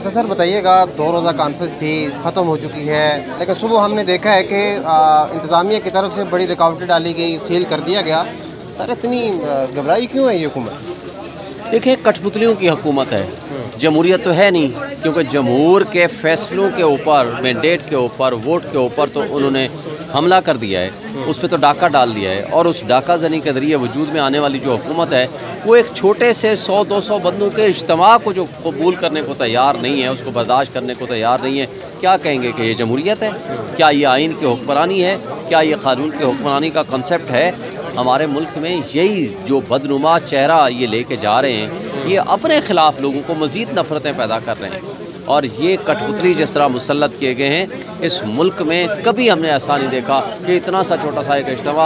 अच्छा सर बताइएगा, 2 रोज़ा कॉन्फ्रेंस थी, ख़त्म हो चुकी है, लेकिन सुबह हमने देखा है कि इंतज़ामिया की तरफ से बड़ी रुकावटें डाली गई, सील कर दिया गया। सर इतनी घबराई क्यों है ये हुकूमत? देखिए, कठपुतलियों की हुकूमत है, जमहूरियत तो है नहीं, क्योंकि जमहूर के फ़ैसलों के ऊपर, मैंडेट के ऊपर, वोट के ऊपर तो उन्होंने हमला कर दिया है, उस पर तो डाका डाल दिया है। और उस डाका ज़नी के ज़रिए वजूद में आने वाली जो हुकूमत है, वो एक छोटे से 100-200 बंदों के इज्तिमा को जो कबूल करने को तैयार नहीं है, उसको बर्दाश्त करने को तैयार नहीं है। क्या कहेंगे कि ये जमहूरियत है? क्या ये आइन की हुक्मरानी है? क्या ये कानून की हुक्मरानी का कंसेप्ट है? हमारे मुल्क में यही जो बदनुमा चेहरा ये लेके जा रहे हैं, ये अपने ख़िलाफ़ लोगों को मज़ीद नफ़रतें पैदा कर रहे हैं। और ये कठपुतली जिस तरह मुसल्लत किए गए हैं, इस मुल्क में कभी हमने ऐसा नहीं देखा कि इतना सा छोटा सा एक इज्तिमा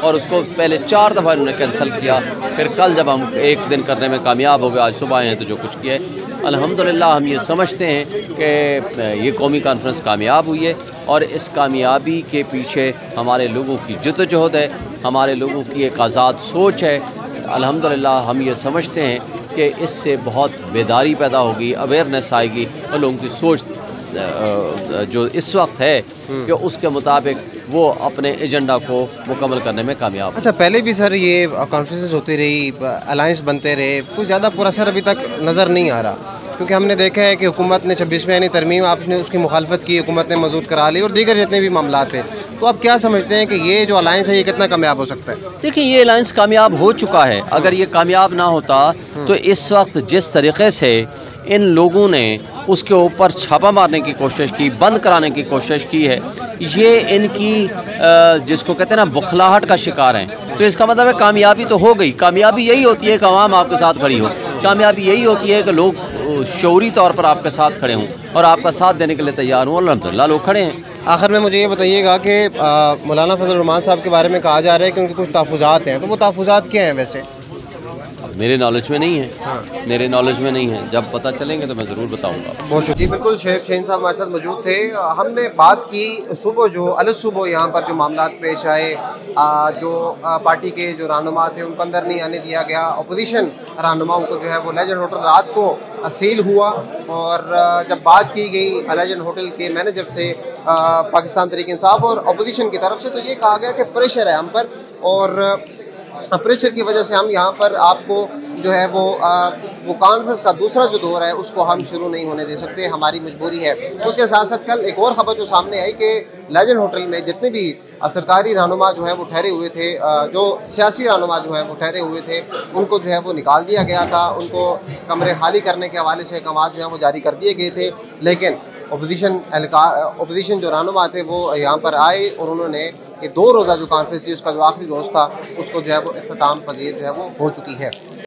और उसको पहले 4 दफ़ा इन्होंने कैंसिल किया। फिर कल जब हम एक दिन करने में कामयाब हो गए, आज सुबह आए हैं तो जो कुछ किया है, अल्हम्दुलिल्लाह हम ये समझते हैं कि ये कौमी कॉन्फ्रेंस कामयाब हुई है। और इस कामयाबी के पीछे हमारे लोगों की जद्दोजहद है, हमारे लोगों की एक आज़ाद सोच है। अल्हम्दुलिल्लाह हम ये समझते हैं कि इससे बहुत बेदारी पैदा होगी, अवेयरनेस आएगी और लोगों की सोच जो इस वक्त है कि उसके मुताबिक वो अपने एजेंडा को मुकम्मल करने में कामयाब। अच्छा पहले भी सर ये कॉन्फ्रेंसेस होती रही, अलायंस बनते रहे, कुछ ज़्यादा पूरा असर अभी तक नज़र नहीं आ रहा, क्योंकि हमने देखा है कि हुकूमत ने 26वें यानी तरमीम आपने उसकी मुखालफत की, हुकूमत ने मंजूर करा ली और दीगर जितने भी मामला थे। तो आप क्या समझते हैं कि ये जो अलायंस है ये कितना कामयाब हो सकता है? देखिए, ये अलायंस कामयाब हो चुका है। अगर ये कामयाब ना होता तो इस वक्त जिस तरीक़े से इन लोगों ने उसके ऊपर छापा मारने की कोशिश की, बंद कराने की कोशिश की है, ये इनकी जिसको कहते हैं ना बुखलाहट का शिकार हैं। तो इसका मतलब है कामयाबी तो हो गई। कामयाबी यही होती है कि आवाम आपके साथ खड़ी हो, कामयाबी यही होती है कि लोग शऊरी तौर पर आपके साथ खड़े हों और आपका साथ देने के लिए तैयार हों। अल्हम्दुलिल्लाह लोग खड़े हैं। आखिर में मुझे ये बताइएगा कि मौलाना फजल रहमान साहब के बारे में कहा जा रहा है कि उनके कुछ तहफ़्फ़ुज़ात हैं, तो वो तहफ़्फ़ुज़ात क्या हैं वैसे? मेरे नॉलेज में नहीं है, मेरे नॉलेज में नहीं है। जब पता चलेंगे तो मैं ज़रूर बताऊंगा। बहुत शुक्रिया। बिल्कुल शेख शहीन साहब हमारे साथ मौजूद थे। हमने बात की सुबह जो सुबह यहाँ पर जो मामला पेश आए, जो पार्टी के जो रहनुमा थे उनको अंदर नहीं आने दिया गया, अपोजिशन रहनुमाओं को जो है वो लेजेंड होटल रात को सील हुआ। और जब बात की गई लेजेंड होटल के मैनेजर से पाकिस्तान तहरीक इंसाफ और अपोजिशन की तरफ से, तो ये कहा गया कि प्रेशर है हम पर और प्रेशर की वजह से हम यहाँ पर आपको जो है वो कॉन्फ्रेंस का दूसरा जो दौर है उसको हम शुरू नहीं होने दे सकते, हमारी मजबूरी है। उसके साथ साथ कल एक और ख़बर जो सामने आई कि लेजेंड होटल में जितने भी सरकारी रहनुमा जो है वो ठहरे हुए थे, जो सियासी रहनुमा जो है वो ठहरे हुए थे, उनको जो है वो निकाल दिया गया था। उनको कमरे खाली करने के हवाले से अहकाम जो है वो जारी कर दिए गए थे। लेकिन अपोजिशन जो रहनुमा थे वो यहाँ पर आए और उन्होंने ये 2 रोज़ा जो कॉन्फ्रेंस थी उसका जो आखिरी रोज़ था उसको जो है वो इख्तिताम पजीर जो है वो हो चुकी है।